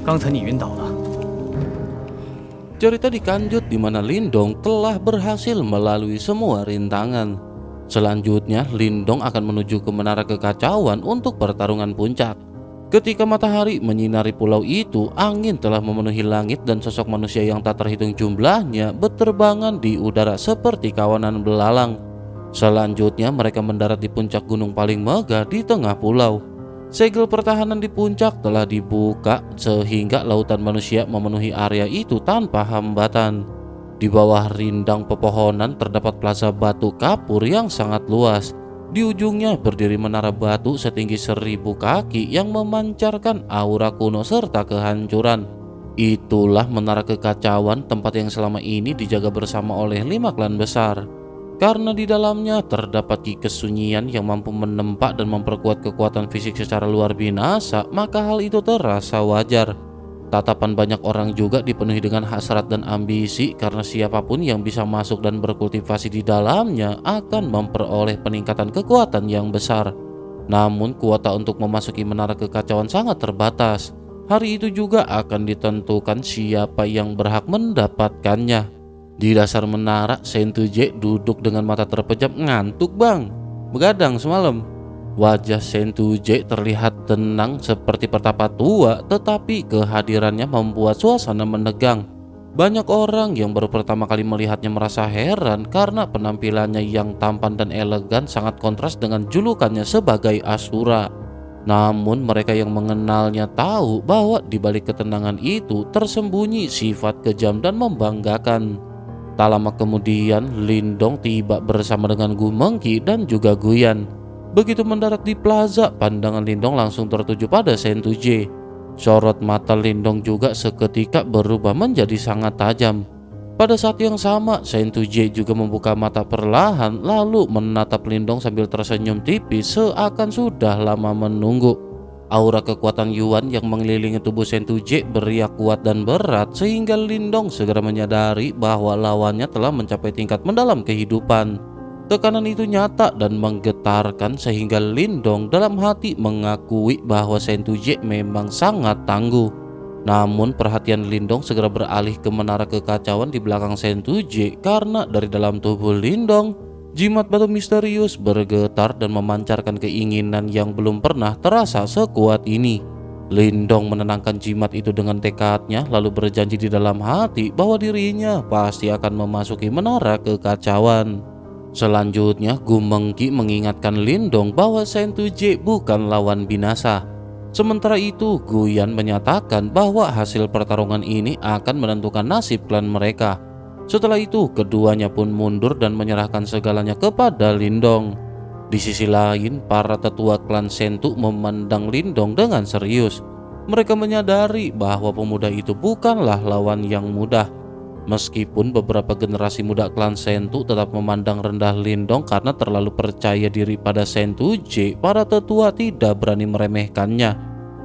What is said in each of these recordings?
刚才你晕倒了。 Cerita dikanjut di mana Lindong telah berhasil melalui semua rintangan. Selanjutnya, Lindong akan menuju ke Menara Kekacauan untuk pertarungan puncak. Ketika matahari menyinari pulau itu, angin telah memenuhi langit dan sosok manusia yang tak terhitung jumlahnya berterbangan di udara seperti kawanan belalang. Selanjutnya, mereka mendarat di puncak gunung paling megah di tengah pulau. Segel pertahanan di puncak telah dibuka sehingga lautan manusia memenuhi area itu tanpa hambatan. Di bawah rindang pepohonan terdapat plaza batu kapur yang sangat luas. Di ujungnya berdiri menara batu setinggi 1000 kaki yang memancarkan aura kuno serta kehancuran. Itulah Menara Kekacauan, tempat yang selama ini dijaga bersama oleh 5 klan besar. Karena di dalamnya terdapat ki kesunyian yang mampu menempa dan memperkuat kekuatan fisik secara luar binasa, maka hal itu terasa wajar. Tatapan banyak orang juga dipenuhi dengan hasrat dan ambisi karena siapapun yang bisa masuk dan berkultivasi di dalamnya akan memperoleh peningkatan kekuatan yang besar. Namun kuota untuk memasuki Menara Kekacauan sangat terbatas. Hari itu juga akan ditentukan siapa yang berhak mendapatkannya. Di dasar menara, Sentuje duduk dengan mata terpejam. Ngantuk bang, begadang semalam. Wajah Sentuje terlihat tenang seperti pertapa tua, tetapi kehadirannya membuat suasana menegang. Banyak orang yang baru pertama kali melihatnya merasa heran karena penampilannya yang tampan dan elegan sangat kontras dengan julukannya sebagai Asura. Namun mereka yang mengenalnya tahu bahwa di balik ketenangan itu tersembunyi sifat kejam dan membanggakan. Tak lama kemudian, Lindong tiba bersama dengan Gu Mengki dan juga Guyan. Begitu mendarat di plaza, pandangan Lindong langsung tertuju pada Sentuje. Sorot mata Lindong juga seketika berubah menjadi sangat tajam. Pada saat yang sama, Sentuje juga membuka mata perlahan lalu menatap Lindong sambil tersenyum tipis seakan sudah lama menunggu. Aura kekuatan Yuan yang mengelilingi tubuh Sentuje beriak kuat dan berat sehingga Lindong segera menyadari bahwa lawannya telah mencapai tingkat mendalam kehidupan. Tekanan itu nyata dan menggetarkan sehingga Lindong dalam hati mengakui bahwa Sentuje memang sangat tangguh. Namun perhatian Lindong segera beralih ke Menara Kekacauan di belakang Sentuje karena dari dalam tubuh Lindong jimat batu misterius bergetar dan memancarkan keinginan yang belum pernah terasa sekuat ini. Lindong menenangkan jimat itu dengan tekadnya lalu berjanji di dalam hati bahwa dirinya pasti akan memasuki Menara Kekacauan. Selanjutnya, Gu Mengki mengingatkan Lindong bahwa Sentuje bukan lawan binasa. Sementara itu, Guyan menyatakan bahwa hasil pertarungan ini akan menentukan nasib klan mereka. Setelah itu, keduanya pun mundur dan menyerahkan segalanya kepada Lindong. Di sisi lain, para tetua klan Sentu memandang Lindong dengan serius. Mereka menyadari bahwa pemuda itu bukanlah lawan yang mudah. Meskipun beberapa generasi muda klan Sentu tetap memandang rendah Lindong karena terlalu percaya diri pada Sentuje, para tetua tidak berani meremehkannya.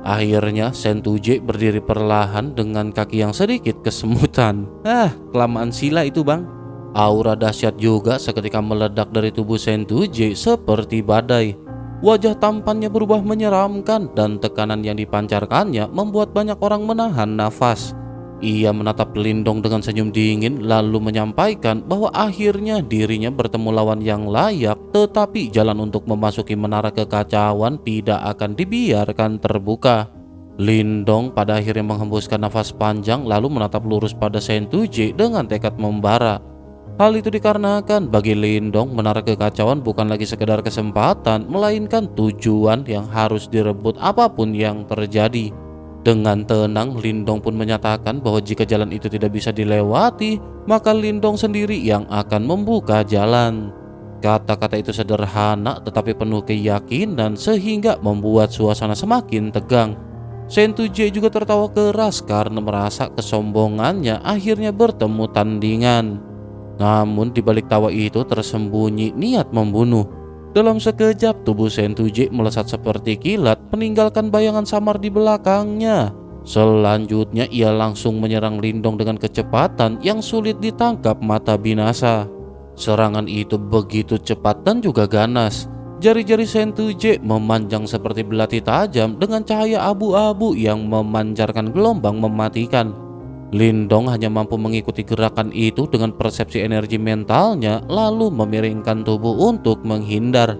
Akhirnya Sentuje berdiri perlahan dengan kaki yang sedikit kesemutan. Kelamaan sila itu bang. Aura dahsyat juga seketika meledak dari tubuh Sentuje seperti badai. Wajah tampannya berubah menyeramkan dan tekanan yang dipancarkannya membuat banyak orang menahan nafas. Ia menatap Lindong dengan senyum dingin lalu menyampaikan bahwa akhirnya dirinya bertemu lawan yang layak, tetapi jalan untuk memasuki Menara Kekacauan tidak akan dibiarkan terbuka. Lindong pada akhirnya menghembuskan nafas panjang lalu menatap lurus pada Sentuje dengan tekad membara. Hal itu dikarenakan bagi Lindong Menara Kekacauan bukan lagi sekedar kesempatan, melainkan tujuan yang harus direbut apapun yang terjadi. Dengan tenang, Lindong pun menyatakan bahwa jika jalan itu tidak bisa dilewati, maka Lindong sendiri yang akan membuka jalan. Kata-kata itu sederhana tetapi penuh keyakinan sehingga membuat suasana semakin tegang. Sentuje juga tertawa keras karena merasa kesombongannya akhirnya bertemu tandingan. Namun di balik tawa itu tersembunyi niat membunuh. Dalam sekejap tubuh Sentuje melesat seperti kilat meninggalkan bayangan samar di belakangnya. Selanjutnya ia langsung menyerang Lindong dengan kecepatan yang sulit ditangkap mata binasa. Serangan itu begitu cepat dan juga ganas. Jari-jari Sentuje memanjang seperti belati tajam dengan cahaya abu-abu yang memancarkan gelombang mematikan. Lindong hanya mampu mengikuti gerakan itu dengan persepsi energi mentalnya, lalu memiringkan tubuh untuk menghindar.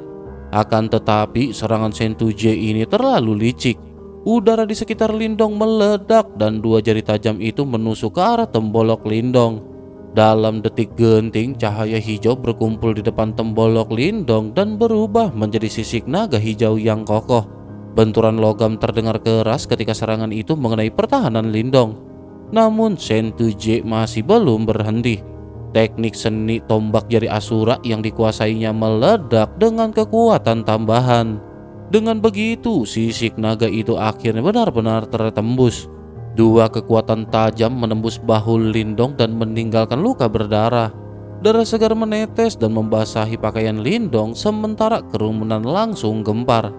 Akan tetapi serangan Sentuje ini terlalu licik. Udara di sekitar Lindong meledak dan dua jari tajam itu menusuk ke arah tembolok Lindong. Dalam detik genting, cahaya hijau berkumpul di depan tembolok Lindong dan berubah menjadi sisik naga hijau yang kokoh. Benturan logam terdengar keras ketika serangan itu mengenai pertahanan Lindong. Namun Sentuje masih belum berhenti. Teknik seni tombak jari Asura yang dikuasainya meledak dengan kekuatan tambahan. Dengan begitu, sisik naga itu akhirnya benar-benar tertembus. Dua kekuatan tajam menembus bahu Lindong dan meninggalkan luka berdarah. Darah segar menetes dan membasahi pakaian Lindong, sementara kerumunan langsung gempar.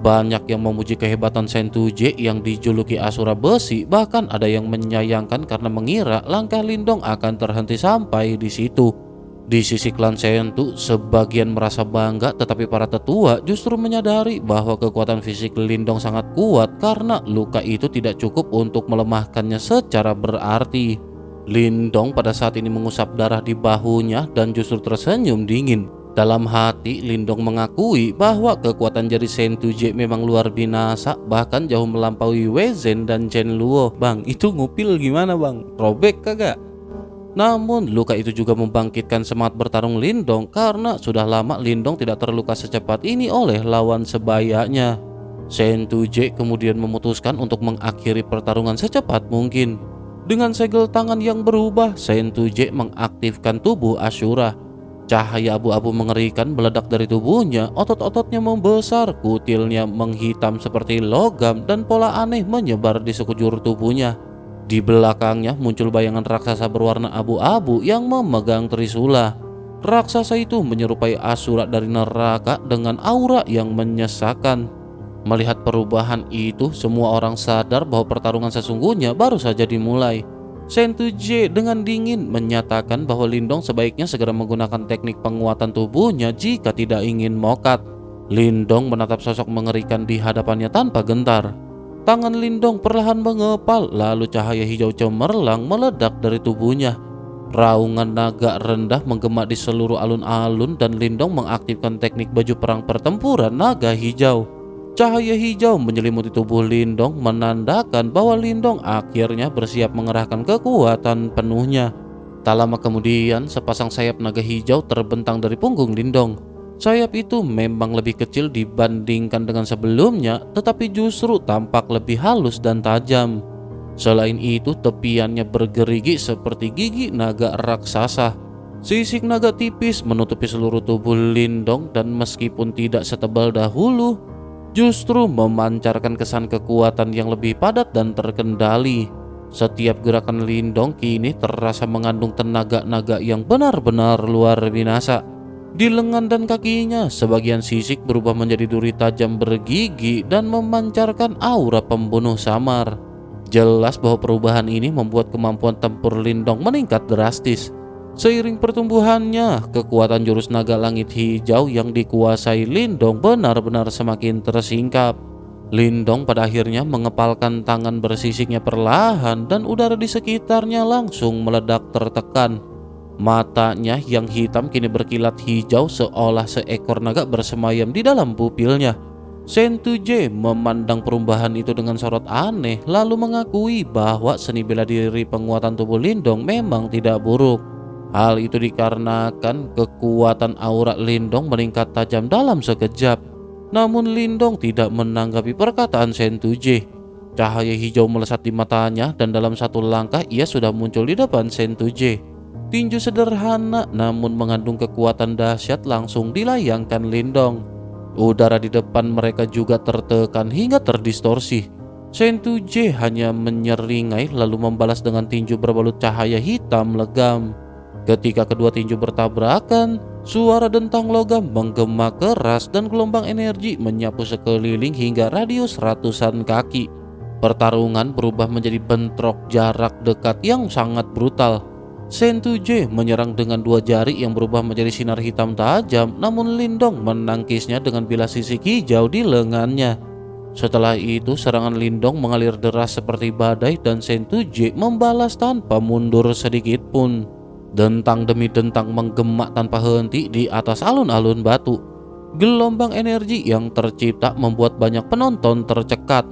Banyak yang memuji kehebatan Sentuje yang dijuluki Asura Besi, bahkan ada yang menyayangkan karena mengira langkah Lindong akan terhenti sampai di situ. Di sisi klan Sentu, sebagian merasa bangga, tetapi para tetua justru menyadari bahwa kekuatan fisik Lindong sangat kuat karena luka itu tidak cukup untuk melemahkannya secara berarti. Lindong pada saat ini mengusap darah di bahunya dan justru tersenyum dingin. Dalam hati, Lindong mengakui bahwa kekuatan jari Sentuje memang luar binasa, bahkan jauh melampaui Wezen dan Chen Luo. Bang, itu ngupil gimana bang? Robek kagak? Namun luka itu juga membangkitkan semangat bertarung Lindong karena sudah lama Lindong tidak terluka secepat ini oleh lawan sebayanya. Sentuje kemudian memutuskan untuk mengakhiri pertarungan secepat mungkin. Dengan segel tangan yang berubah, Sentuje mengaktifkan tubuh Asura. Cahaya abu-abu mengerikan meledak dari tubuhnya, otot-ototnya membesar, kutilnya menghitam seperti logam dan pola aneh menyebar di sekujur tubuhnya. Di belakangnya muncul bayangan raksasa berwarna abu-abu yang memegang trisula. Raksasa itu menyerupai Asura dari neraka dengan aura yang menyesakan. Melihat perubahan itu, semua orang sadar bahwa pertarungan sesungguhnya baru saja dimulai. Sentuje dengan dingin menyatakan bahwa Lindong sebaiknya segera menggunakan teknik penguatan tubuhnya jika tidak ingin mokat. Lindong menatap sosok mengerikan di hadapannya tanpa gentar. Tangan Lindong perlahan mengepal, lalu cahaya hijau cemerlang meledak dari tubuhnya. Raungan naga rendah menggema di seluruh alun-alun dan Lindong mengaktifkan teknik baju perang pertempuran naga hijau. Cahaya hijau menyelimuti tubuh Lindong menandakan bahwa Lindong akhirnya bersiap mengerahkan kekuatan penuhnya. Tak lama kemudian, sepasang sayap naga hijau terbentang dari punggung Lindong. Sayap itu memang lebih kecil dibandingkan dengan sebelumnya, tetapi justru tampak lebih halus dan tajam. Selain itu, tepiannya bergerigi seperti gigi naga raksasa. Sisik naga tipis menutupi seluruh tubuh Lindong dan meskipun tidak setebal dahulu, justru memancarkan kesan kekuatan yang lebih padat dan terkendali. Setiap gerakan Lindong kini terasa mengandung tenaga naga yang benar-benar luar binasa. Di lengan dan kakinya, sebagian sisik berubah menjadi duri tajam bergigi dan memancarkan aura pembunuh samar. Jelas bahwa perubahan ini membuat kemampuan tempur Lindong meningkat drastis. Seiring pertumbuhannya, kekuatan jurus naga langit hijau yang dikuasai Lindong benar-benar semakin tersingkap. Lindong pada akhirnya mengepalkan tangan bersisiknya perlahan dan udara di sekitarnya langsung meledak tertekan. Matanya yang hitam kini berkilat hijau seolah seekor naga bersemayam di dalam pupilnya. Sentuje memandang perubahan itu dengan sorot aneh, lalu mengakui bahwa seni bela diri penguatan tubuh Lindong memang tidak buruk. Hal itu dikarenakan kekuatan aura Lindong meningkat tajam dalam sekejap. Namun Lindong tidak menanggapi perkataan Sentuje. Cahaya hijau melesat di matanya dan dalam satu langkah ia sudah muncul di depan Sentuje. Tinju sederhana namun mengandung kekuatan dahsyat langsung dilayangkan Lindong. Udara di depan mereka juga tertekan hingga terdistorsi. Sentuje hanya menyeringai lalu membalas dengan tinju berbalut cahaya hitam legam. Ketika kedua tinju bertabrakan, suara dentang logam menggema keras dan gelombang energi menyapu sekeliling hingga radius ratusan kaki. Pertarungan berubah menjadi bentrok jarak dekat yang sangat brutal. Shen Tuje menyerang dengan dua jari yang berubah menjadi sinar hitam tajam, namun Lindong menangkisnya dengan bilah sisik hijau di lengannya. Setelah itu serangan Lindong mengalir deras seperti badai dan Shen Tuje membalas tanpa mundur sedikit pun. Dentang demi dentang menggema tanpa henti di atas alun-alun batu. Gelombang energi yang tercipta membuat banyak penonton tercekat.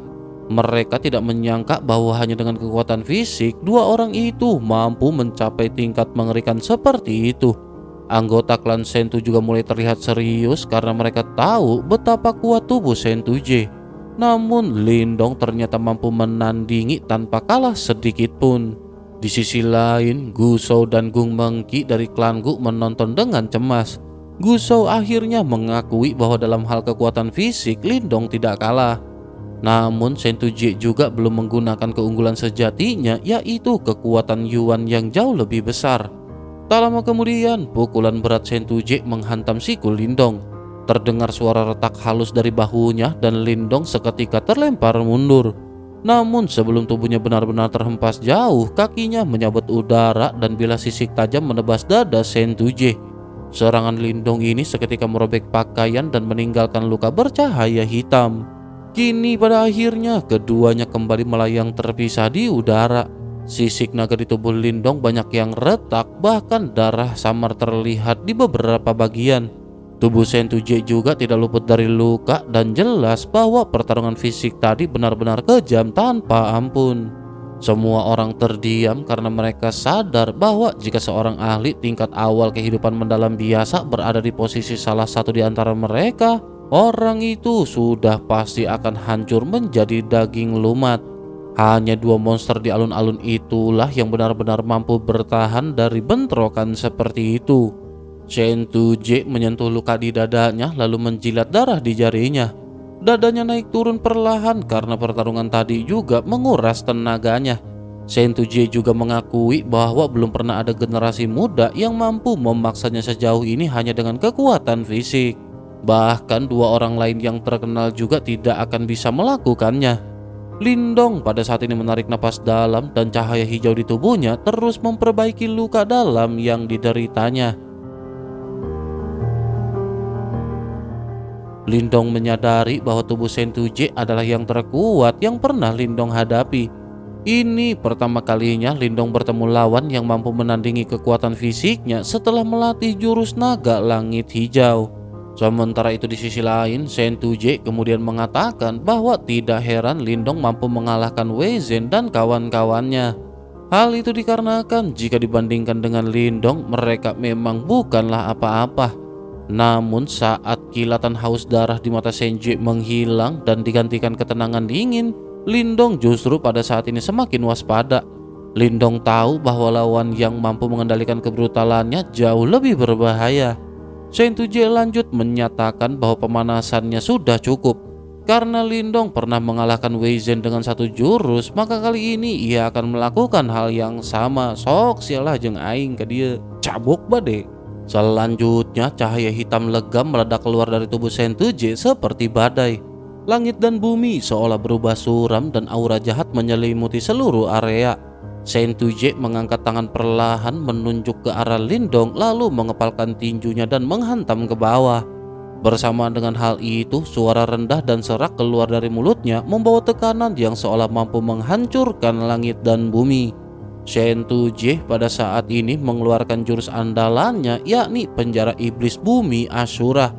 Mereka tidak menyangka bahwa hanya dengan kekuatan fisik, dua orang itu mampu mencapai tingkat mengerikan seperti itu. Anggota klan Sentu juga mulai terlihat serius karena mereka tahu betapa kuat tubuh Sentuje. Namun Lindong ternyata mampu menandingi tanpa kalah sedikit pun. Di sisi lain, Gusou dan Gung Mengki dari klan Gu menonton dengan cemas. Gusou akhirnya mengakui bahwa dalam hal kekuatan fisik Lindong tidak kalah. Namun Sentuje juga belum menggunakan keunggulan sejatinya, yaitu kekuatan Yuan yang jauh lebih besar. Tak lama kemudian, pukulan berat Sentuje menghantam siku Lindong. Terdengar suara retak halus dari bahunya dan Lindong seketika terlempar mundur. Namun sebelum tubuhnya benar-benar terhempas jauh, kakinya menyabet udara dan bilah sisik tajam menebas dada Sentuje. Serangan Lindong ini seketika merobek pakaian dan meninggalkan luka bercahaya hitam. Kini pada akhirnya keduanya kembali melayang terpisah di udara. Sisik naga di tubuh Lindong banyak yang retak, bahkan darah samar terlihat di beberapa bagian. Tubuh Sentuje juga tidak luput dari luka dan jelas bahwa pertarungan fisik tadi benar-benar kejam tanpa ampun. Semua orang terdiam karena mereka sadar bahwa jika seorang ahli tingkat awal kehidupan mendalam biasa berada di posisi salah satu di antara mereka, orang itu sudah pasti akan hancur menjadi daging lumat. Hanya dua monster di alun-alun itulah yang benar-benar mampu bertahan dari bentrokan seperti itu. Shen Tuje menyentuh luka di dadanya lalu menjilat darah di jarinya. Dadanya naik turun perlahan karena pertarungan tadi juga menguras tenaganya. Shen Tuje juga mengakui bahwa belum pernah ada generasi muda yang mampu memaksanya sejauh ini hanya dengan kekuatan fisik. Bahkan dua orang lain yang terkenal juga tidak akan bisa melakukannya. Lindong pada saat ini menarik napas dalam dan cahaya hijau di tubuhnya terus memperbaiki luka dalam yang dideritanya. Lindong menyadari bahwa tubuh Sentuje adalah yang terkuat yang pernah Lindong hadapi. Ini pertama kalinya Lindong bertemu lawan yang mampu menandingi kekuatan fisiknya setelah melatih jurus naga langit hijau. Sementara itu di sisi lain, Sentuje kemudian mengatakan bahwa tidak heran Lindong mampu mengalahkan Wei Zhen dan kawan-kawannya. Hal itu dikarenakan jika dibandingkan dengan Lindong, mereka memang bukanlah apa-apa. Namun saat kilatan haus darah di mata Sentuje menghilang dan digantikan ketenangan dingin, Lindong justru pada saat ini semakin waspada. Lindong tahu bahwa lawan yang mampu mengendalikan kebrutalannya jauh lebih berbahaya. Sentuje lanjut menyatakan bahwa pemanasannya sudah cukup. Karena Lindong pernah mengalahkan Wei Zhen dengan satu jurus, maka kali ini ia akan melakukan hal yang sama. Sok sialah jeung aing ke dia cabuk bade. Selanjutnya cahaya hitam legam meledak keluar dari tubuh Sentuje seperti badai. Langit dan bumi seolah berubah suram dan aura jahat menyelimuti seluruh area. Sentuje mengangkat tangan perlahan menunjuk ke arah Lindong lalu mengepalkan tinjunya dan menghantam ke bawah. Bersamaan dengan hal itu, suara rendah dan serak keluar dari mulutnya membawa tekanan yang seolah mampu menghancurkan langit dan bumi. Sentuje pada saat ini mengeluarkan jurus andalannya, yakni penjara iblis bumi Ashura.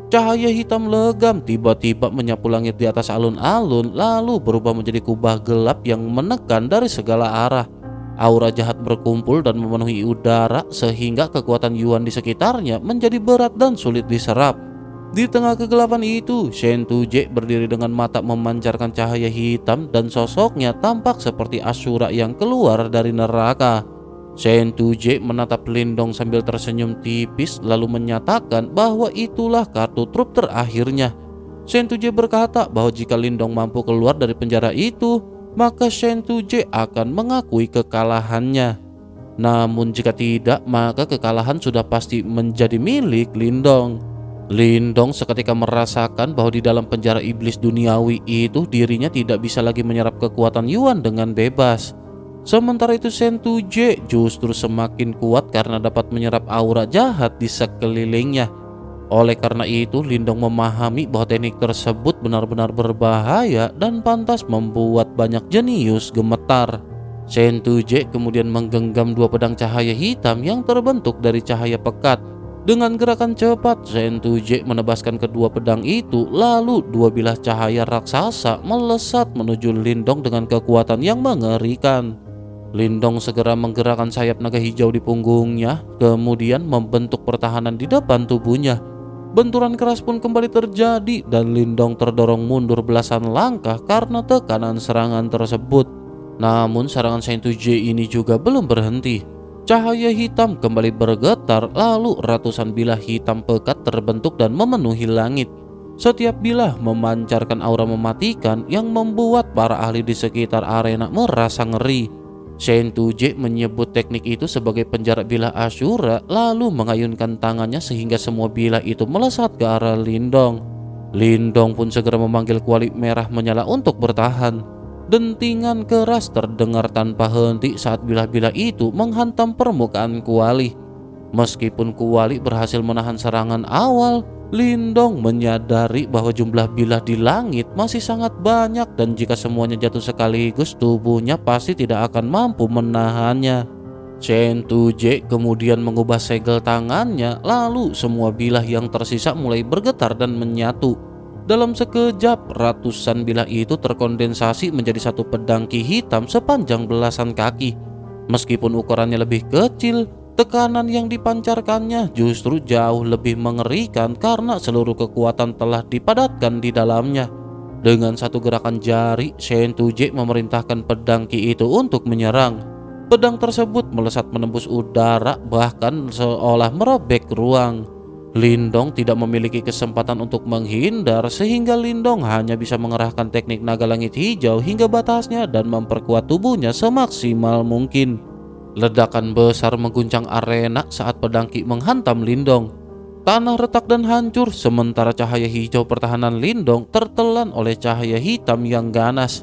Cahaya hitam legam tiba-tiba menyapu langit di atas alun-alun lalu berubah menjadi kubah gelap yang menekan dari segala arah. Aura jahat berkumpul dan memenuhi udara sehingga kekuatan Yuan di sekitarnya menjadi berat dan sulit diserap. Di tengah kegelapan itu, Sentuje berdiri dengan mata memancarkan cahaya hitam dan sosoknya tampak seperti Ashura yang keluar dari neraka. Sentuje menatap Lindong sambil tersenyum tipis lalu menyatakan bahwa itulah kartu truf terakhirnya. Sentuje berkata bahwa jika Lindong mampu keluar dari penjara itu, maka Sentuje akan mengakui kekalahannya. Namun jika tidak, maka kekalahan sudah pasti menjadi milik Lindong. Lindong seketika merasakan bahwa di dalam penjara iblis duniawi itu dirinya tidak bisa lagi menyerap kekuatan Yuan dengan bebas. Sementara itu Shen Tuje justru semakin kuat karena dapat menyerap aura jahat di sekelilingnya. Oleh karena itu, Lindong memahami bahwa teknik tersebut benar-benar berbahaya dan pantas membuat banyak jenius gemetar. Shen Tuje kemudian menggenggam dua pedang cahaya hitam yang terbentuk dari cahaya pekat. Dengan gerakan cepat, Shen Tuje menebaskan kedua pedang itu, lalu dua bilah cahaya raksasa melesat menuju Lindong dengan kekuatan yang mengerikan. Lindong segera menggerakkan sayap naga hijau di punggungnya, kemudian membentuk pertahanan di depan tubuhnya. Benturan keras pun kembali terjadi dan Lindong terdorong mundur belasan langkah karena tekanan serangan tersebut. Namun serangan Shen Tuje ini juga belum berhenti. Cahaya hitam kembali bergetar, lalu ratusan bilah hitam pekat terbentuk dan memenuhi langit. Setiap bilah memancarkan aura mematikan yang membuat para ahli di sekitar arena merasa ngeri. Shen Tuje menyebut teknik itu sebagai penjara bilah Ashura, lalu mengayunkan tangannya sehingga semua bilah itu melesat ke arah Lindong. Lindong pun segera memanggil kuali merah menyala untuk bertahan. Dentingan keras terdengar tanpa henti saat bilah-bilah itu menghantam permukaan kuali. Meskipun kuali berhasil menahan serangan awal, Lindong menyadari bahwa jumlah bilah di langit masih sangat banyak dan jika semuanya jatuh sekaligus, tubuhnya pasti tidak akan mampu menahannya. Shen Tuje kemudian mengubah segel tangannya, lalu semua bilah yang tersisa mulai bergetar dan menyatu. Dalam sekejap, ratusan bilah itu terkondensasi menjadi satu pedang ki hitam sepanjang belasan kaki. Meskipun ukurannya lebih kecil, tekanan yang dipancarkannya justru jauh lebih mengerikan karena seluruh kekuatan telah dipadatkan di dalamnya. Dengan satu gerakan jari, Shen Tuje memerintahkan pedang ki itu untuk menyerang. Pedang tersebut melesat menembus udara, bahkan seolah merobek ruang. Lindong tidak memiliki kesempatan untuk menghindar sehingga Lindong hanya bisa mengerahkan teknik naga langit hijau hingga batasnya dan memperkuat tubuhnya semaksimal mungkin. Ledakan besar mengguncang arena saat pedang ki menghantam Lindong. Tanah retak dan hancur sementara cahaya hijau pertahanan Lindong tertelan oleh cahaya hitam yang ganas.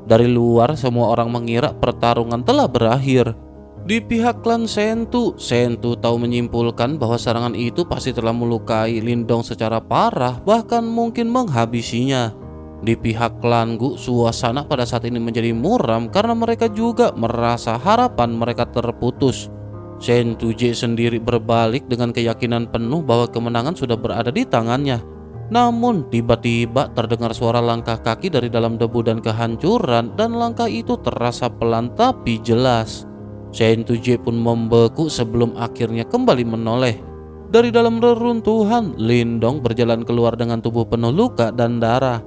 Dari luar semua orang mengira pertarungan telah berakhir. Di pihak klan Sentu tahu menyimpulkan bahwa serangan itu pasti telah melukai Lindong secara parah, bahkan mungkin menghabisinya. Di pihak klan Gu, suasana pada saat ini menjadi muram karena mereka juga merasa harapan mereka terputus. Shen Tuje sendiri berbalik dengan keyakinan penuh bahwa kemenangan sudah berada di tangannya. Namun tiba-tiba terdengar suara langkah kaki dari dalam debu dan kehancuran, dan langkah itu terasa pelan tapi jelas. Shen Tuje pun membeku sebelum akhirnya kembali menoleh. Dari dalam reruntuhan, Lindong berjalan keluar dengan tubuh penuh luka dan darah.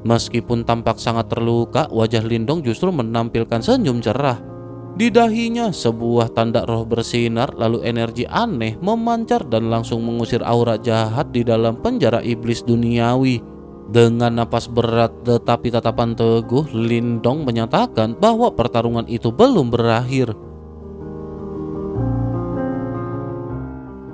Meskipun tampak sangat terluka, wajah Lindong justru menampilkan senyum cerah. Di dahinya sebuah tanda roh bersinar, lalu energi aneh memancar dan langsung mengusir aura jahat di dalam penjara iblis duniawi. Dengan napas berat tetapi tatapan teguh, Lindong menyatakan bahwa pertarungan itu belum berakhir.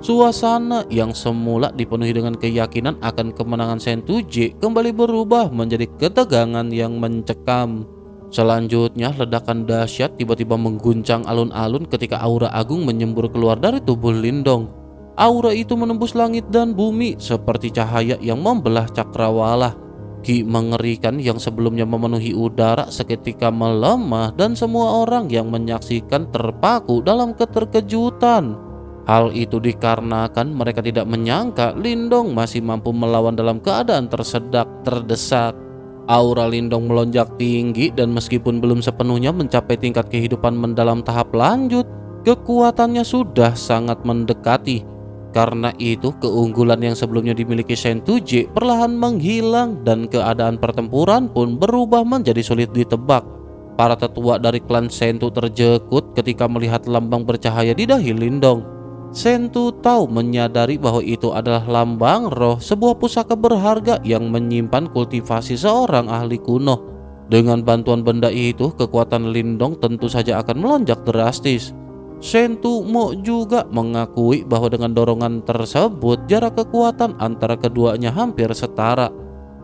Suasana yang semula dipenuhi dengan keyakinan akan kemenangan Shen Tuje kembali berubah menjadi ketegangan yang mencekam. Selanjutnya, ledakan dahsyat tiba-tiba mengguncang alun-alun ketika aura agung menyembur keluar dari tubuh Lindong. Aura itu menembus langit dan bumi seperti cahaya yang membelah cakrawala. Ki mengerikan yang sebelumnya memenuhi udara seketika melemah dan semua orang yang menyaksikan terpaku dalam keterkejutan. Hal itu dikarenakan mereka tidak menyangka Lindong masih mampu melawan dalam keadaan terdesak. Aura Lindong melonjak tinggi dan meskipun belum sepenuhnya mencapai tingkat kehidupan mendalam tahap lanjut, kekuatannya sudah sangat mendekati. Karena itu keunggulan yang sebelumnya dimiliki Shen Tuje perlahan menghilang dan keadaan pertempuran pun berubah menjadi sulit ditebak. Para tetua dari klan Sentu terjekut ketika melihat lambang bercahaya di dahi Lindong. Sentu tahu menyadari bahwa itu adalah lambang roh, sebuah pusaka berharga yang menyimpan kultivasi seorang ahli kuno. Dengan bantuan benda itu, kekuatan Lindong tentu saja akan melonjak drastis. Sentu Mo juga mengakui bahwa dengan dorongan tersebut, jarak kekuatan antara keduanya hampir setara.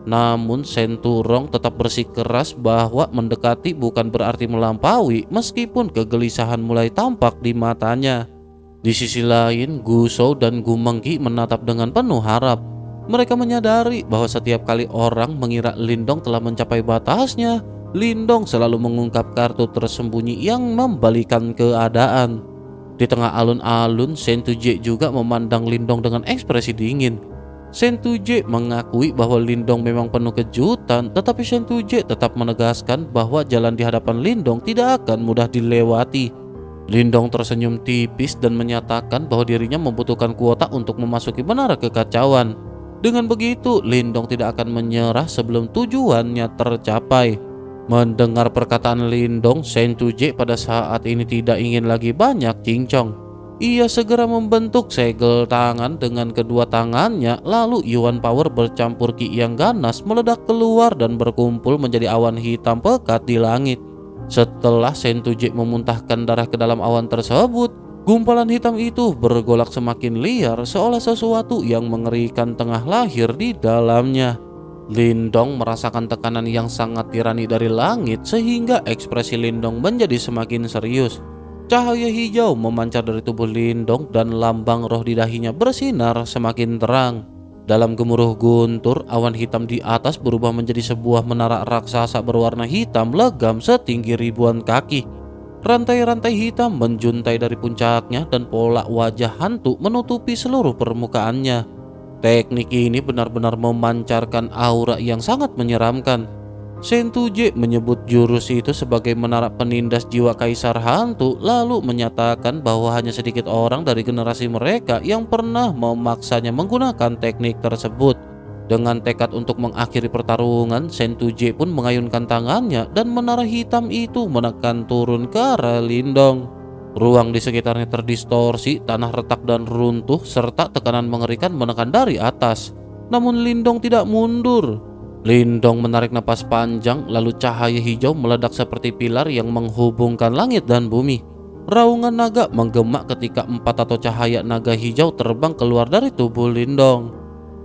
Namun Senturong tetap bersikeras bahwa mendekati bukan berarti melampaui, meskipun kegelisahan mulai tampak di matanya. Di sisi lain, Gusou dan Gumengki menatap dengan penuh harap. Mereka menyadari bahwa setiap kali orang mengira Lindong telah mencapai batasnya, Lindong selalu mengungkap kartu tersembunyi yang membalikan keadaan. Di tengah alun-alun, Sentuje juga memandang Lindong dengan ekspresi dingin. Sentuje mengakui bahwa Lindong memang penuh kejutan, tetapi Sentuje tetap menegaskan bahwa jalan di hadapan Lindong tidak akan mudah dilewati. Lindong tersenyum tipis dan menyatakan bahwa dirinya membutuhkan kuota untuk memasuki menara kekacauan. Dengan begitu, Lindong tidak akan menyerah sebelum tujuannya tercapai. Mendengar perkataan Lindong, Sentuje pada saat ini tidak ingin lagi banyak cincong. Ia segera membentuk segel tangan dengan kedua tangannya, lalu Yuan Power bercampur Ki yang ganas meledak keluar dan berkumpul menjadi awan hitam pekat di langit. Setelah Sentuje memuntahkan darah ke dalam awan tersebut, gumpalan hitam itu bergolak semakin liar seolah sesuatu yang mengerikan tengah lahir di dalamnya. Lindong merasakan tekanan yang sangat tirani dari langit sehingga ekspresi Lindong menjadi semakin serius. Cahaya hijau memancar dari tubuh Lindong dan lambang roh di dahinya bersinar semakin terang. Dalam gemuruh guntur, awan hitam di atas berubah menjadi sebuah menara raksasa berwarna hitam legam setinggi ribuan kaki. Rantai-rantai hitam menjuntai dari puncaknya dan pola wajah hantu menutupi seluruh permukaannya. Teknik ini benar-benar memancarkan aura yang sangat menyeramkan. Sentuje menyebut jurus itu sebagai menara penindas jiwa kaisar hantu, lalu menyatakan bahwa hanya sedikit orang dari generasi mereka yang pernah memaksanya menggunakan teknik tersebut. Dengan tekad untuk mengakhiri pertarungan, Sentuje pun mengayunkan tangannya dan menara hitam itu menekan turun ke arah Lindong. Ruang di sekitarnya terdistorsi, tanah retak dan runtuh, serta tekanan mengerikan menekan dari atas. Namun Lindong tidak mundur. Lindong menarik napas panjang, lalu cahaya hijau meledak seperti pilar yang menghubungkan langit dan bumi. Raungan naga menggema ketika 4 atau cahaya naga hijau terbang keluar dari tubuh Lindong.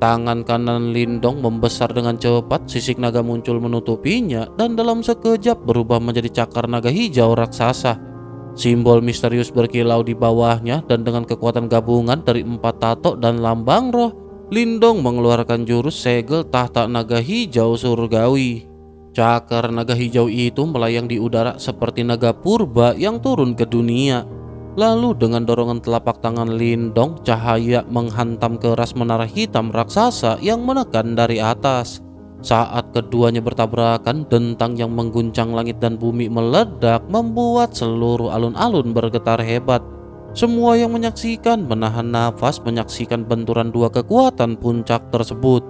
Tangan kanan Lindong membesar dengan cepat, sisik naga muncul menutupinya, dan dalam sekejap berubah menjadi cakar naga hijau raksasa. Simbol misterius berkilau di bawahnya, dan dengan kekuatan gabungan dari 4 tato dan lambang roh, Lindong mengeluarkan jurus segel tahta naga hijau surgawi. Cakar naga hijau itu melayang di udara seperti naga purba yang turun ke dunia. Lalu dengan dorongan telapak tangan Lindong, cahaya menghantam keras menara hitam raksasa yang menekan dari atas. Saat keduanya bertabrakan, dentang yang mengguncang langit dan bumi meledak membuat seluruh alun-alun bergetar hebat. Semua yang menyaksikan menahan nafas menyaksikan benturan dua kekuatan puncak tersebut.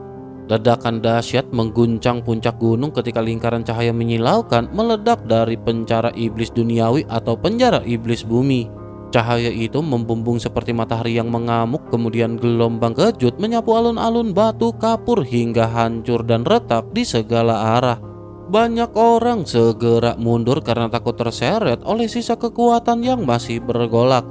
Ledakan dahsyat mengguncang puncak gunung ketika lingkaran cahaya menyilaukan meledak dari penjara iblis duniawi atau penjara iblis bumi. Cahaya itu membumbung seperti matahari yang mengamuk, kemudian gelombang kejut menyapu alun-alun batu kapur hingga hancur dan retak di segala arah. Banyak orang segera mundur karena takut terseret oleh sisa kekuatan yang masih bergolak.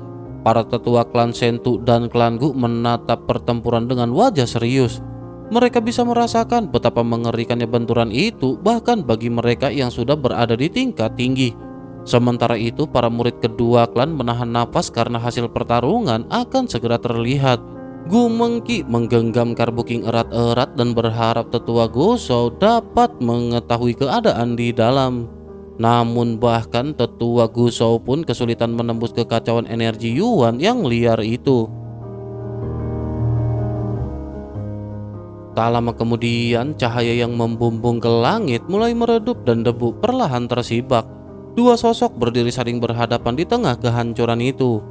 Para tetua klan Sentu dan klan Gu menatap pertempuran dengan wajah serius. Mereka bisa merasakan betapa mengerikannya benturan itu bahkan bagi mereka yang sudah berada di tingkat tinggi. Sementara itu, para murid kedua klan menahan nafas karena hasil pertarungan akan segera terlihat. Gumengki menggenggam karbuking erat-erat dan berharap tetua Gusou dapat mengetahui keadaan di dalam. Namun bahkan tetua Gusou pun kesulitan menembus kekacauan energi Yuan yang liar itu. Tak lama kemudian, cahaya yang membumbung ke langit mulai meredup dan debu perlahan tersibak. Dua sosok berdiri saling berhadapan di tengah kehancuran itu.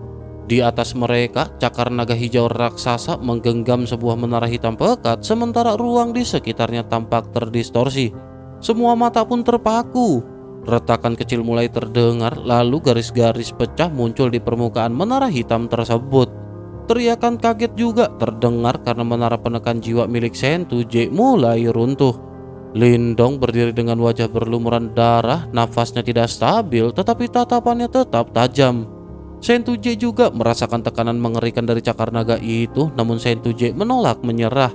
Di atas mereka, cakar naga hijau raksasa menggenggam sebuah menara hitam pekat, sementara ruang di sekitarnya tampak terdistorsi. Semua mata pun terpaku. Retakan kecil mulai terdengar, lalu garis-garis pecah muncul di permukaan menara hitam tersebut. Teriakan kaget juga terdengar karena menara penekan jiwa milik Sentuje mulai runtuh. Lindong berdiri dengan wajah berlumuran darah, nafasnya tidak stabil tetapi tatapannya tetap tajam. Sentuje juga merasakan tekanan mengerikan dari cakar naga itu, namun Sentuje menolak menyerah.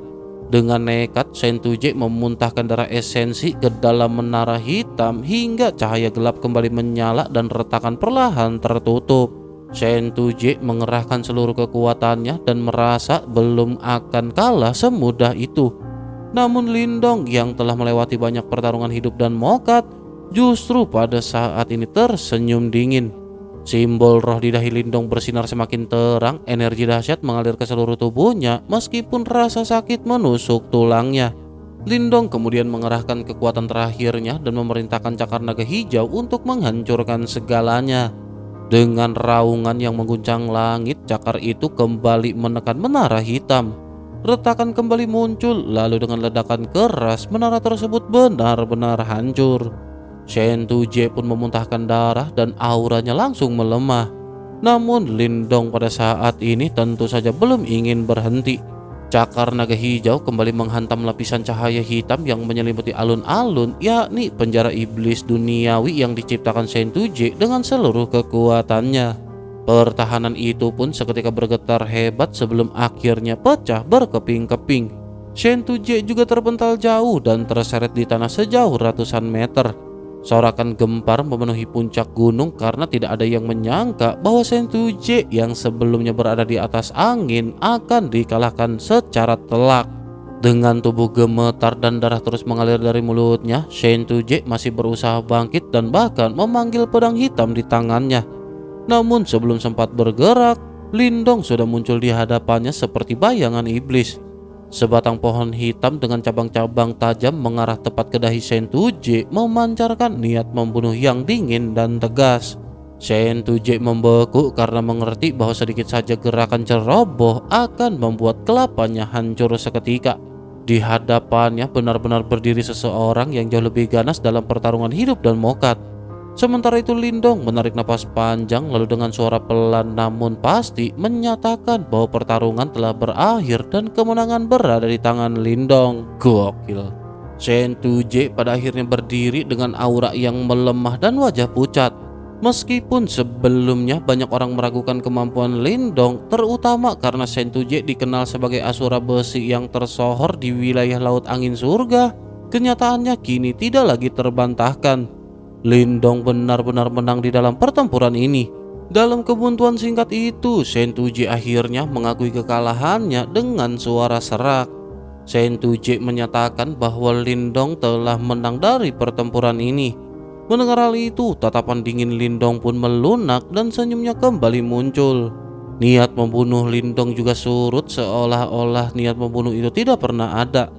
Dengan nekat, Shen Tuje memuntahkan darah esensi ke dalam menara hitam hingga cahaya gelap kembali menyala dan retakan perlahan tertutup. Shen Tuje mengerahkan seluruh kekuatannya dan merasa belum akan kalah semudah itu. Namun Lindong yang telah melewati banyak pertarungan hidup dan mokat justru pada saat ini tersenyum dingin. Simbol roh di dahi Lindong bersinar semakin terang, energi dahsyat mengalir ke seluruh tubuhnya meskipun rasa sakit menusuk tulangnya. Lindong kemudian mengerahkan kekuatan terakhirnya dan memerintahkan cakar naga hijau untuk menghancurkan segalanya. Dengan raungan yang mengguncang langit, cakar itu kembali menekan menara hitam. Retakan kembali muncul, lalu dengan ledakan keras menara tersebut benar-benar hancur. Shen Tuje pun memuntahkan darah dan auranya langsung melemah. Namun Lindong pada saat ini tentu saja belum ingin berhenti. Cakar naga hijau kembali menghantam lapisan cahaya hitam yang menyelimuti alun-alun, yakni penjara iblis duniawi yang diciptakan Shen Tuje dengan seluruh kekuatannya. Pertahanan itu pun seketika bergetar hebat sebelum akhirnya pecah berkeping-keping. Shen Tuje juga terpental jauh dan terseret di tanah sejauh ratusan meter. Sorakan gempar memenuhi puncak gunung karena tidak ada yang menyangka bahwa Shen Tuje yang sebelumnya berada di atas angin akan dikalahkan secara telak. Dengan tubuh gemetar dan darah terus mengalir dari mulutnya, Shen Tuje masih berusaha bangkit dan bahkan memanggil pedang hitam di tangannya. Namun sebelum sempat bergerak, Lindong sudah muncul di hadapannya seperti bayangan iblis. Sebatang pohon hitam dengan cabang-cabang tajam mengarah tepat ke dahi Shen Tuje memancarkan niat membunuh yang dingin dan tegas. Shen Tuje membeku karena mengerti bahwa sedikit saja gerakan ceroboh akan membuat kelapanya hancur seketika. Di hadapannya benar-benar berdiri seseorang yang jauh lebih ganas dalam pertarungan hidup dan mokat. Sementara itu Lindong menarik napas panjang lalu dengan suara pelan namun pasti menyatakan bahwa pertarungan telah berakhir dan kemenangan berada di tangan Lindong. Gokil. Shen Tuje pada akhirnya berdiri dengan aura yang melemah dan wajah pucat. Meskipun sebelumnya banyak orang meragukan kemampuan Lindong, terutama karena Shen Tuje dikenal sebagai asura besi yang tersohor di wilayah Laut Angin Surga, kenyataannya kini tidak lagi terbantahkan. Lindong benar-benar menang di dalam pertempuran ini. Dalam kebuntuan singkat itu, Shen Tuje akhirnya mengakui kekalahannya dengan suara serak. Shen Tuje menyatakan bahwa Lindong telah menang dari pertempuran ini. Mendengar hal itu, tatapan dingin Lindong pun melunak dan senyumnya kembali muncul. Niat membunuh Lindong juga surut seolah-olah niat membunuh itu tidak pernah ada.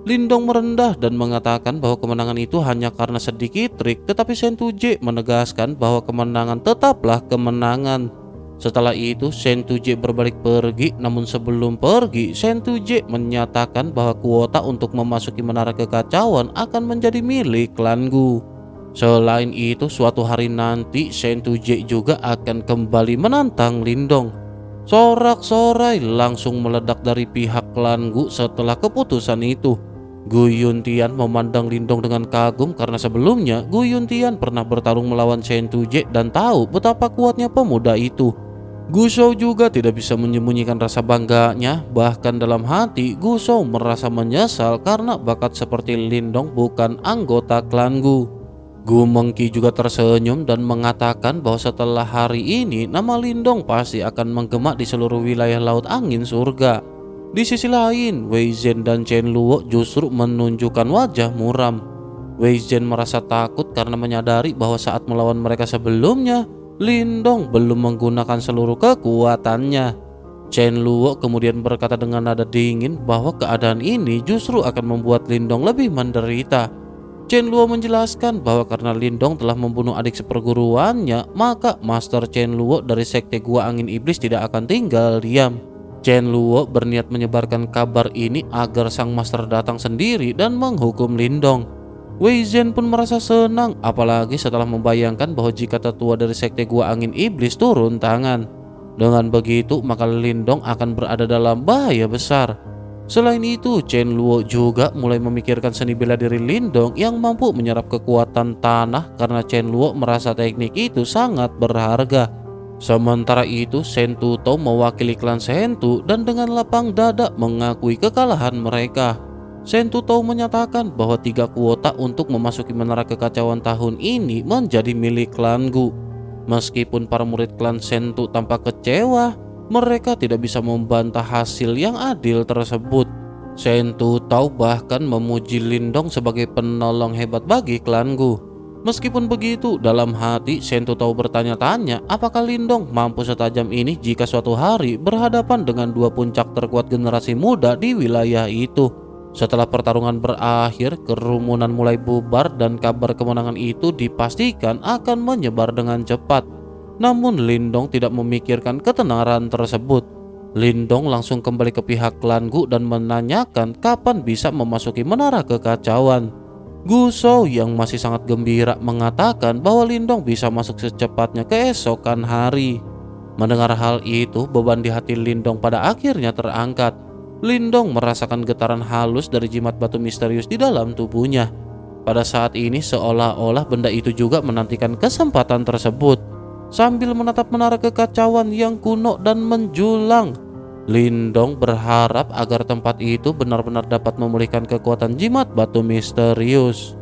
Lindong merendah dan mengatakan bahwa kemenangan itu hanya karena sedikit trik, tetapi Shen Tuje menegaskan bahwa kemenangan tetaplah kemenangan. Setelah itu Shen Tuje berbalik pergi, namun sebelum pergi Shen Tuje menyatakan bahwa kuota untuk memasuki menara kekacauan akan menjadi milik klan Gu. Selain itu suatu hari nanti Shen Tuje juga akan kembali menantang Lindong. Sorak-sorai langsung meledak dari pihak klan Gu setelah keputusan itu. Gu Yuntian memandang Lindong dengan kagum karena sebelumnya Gu Yuntian pernah bertarung melawan Shen Tuje dan tahu betapa kuatnya pemuda itu. Gu Shou juga tidak bisa menyembunyikan rasa bangganya, bahkan dalam hati Gu Shou merasa menyesal karena bakat seperti Lindong bukan anggota klan Gu. Gu Mengki juga tersenyum dan mengatakan bahwa setelah hari ini nama Lindong pasti akan menggema di seluruh wilayah Laut Angin Surga. Di sisi lain, Wei Zhen dan Chen Luo justru menunjukkan wajah muram. Wei Zhen merasa takut karena menyadari bahwa saat melawan mereka sebelumnya, Lindong belum menggunakan seluruh kekuatannya. Chen Luo kemudian berkata dengan nada dingin bahwa keadaan ini justru akan membuat Lindong lebih menderita. Chen Luo menjelaskan bahwa karena Lindong telah membunuh adik seperguruannya, maka Master Chen Luo dari Sekte Gua Angin Iblis tidak akan tinggal diam. Chen Luo berniat menyebarkan kabar ini agar sang master datang sendiri dan menghukum Lindong. Wei Zhen pun merasa senang, apalagi setelah membayangkan bahwa jika tetua dari Sekte Gua Angin Iblis turun tangan. Dengan begitu, maka Lindong akan berada dalam bahaya besar. Selain itu, Chen Luo juga mulai memikirkan seni bela diri Lindong yang mampu menyerap kekuatan tanah karena Chen Luo merasa teknik itu sangat berharga. Sementara itu, Sentu Tao mewakili klan Sentu dan dengan lapang dada mengakui kekalahan mereka. Sentu Tao menyatakan bahwa 3 kuota untuk memasuki menara kekacauan tahun ini menjadi milik klan Gu. Meskipun para murid klan Sentu tampak kecewa, mereka tidak bisa membantah hasil yang adil tersebut. Sentu Tao bahkan memuji Lindong sebagai penolong hebat bagi klan Gu. Meskipun begitu, dalam hati Sentu Tao bertanya-tanya apakah Lindong mampu setajam ini jika suatu hari berhadapan dengan 2 puncak terkuat generasi muda di wilayah itu. Setelah pertarungan berakhir, kerumunan mulai bubar dan kabar kemenangan itu dipastikan akan menyebar dengan cepat. Namun Lindong tidak memikirkan ketenaran tersebut. Lindong langsung kembali ke pihak klan Gu dan menanyakan kapan bisa memasuki menara kekacauan. Gu Shou yang masih sangat gembira mengatakan bahwa Lindong bisa masuk secepatnya keesokan hari. Mendengar hal itu, beban di hati Lindong pada akhirnya terangkat. Lindong merasakan getaran halus dari jimat batu misterius di dalam tubuhnya. Pada saat ini seolah-olah benda itu juga menantikan kesempatan tersebut. Sambil menatap menara kekacauan yang kuno dan menjulang, Lindong berharap agar tempat itu benar-benar dapat memulihkan kekuatan jimat batu misterius.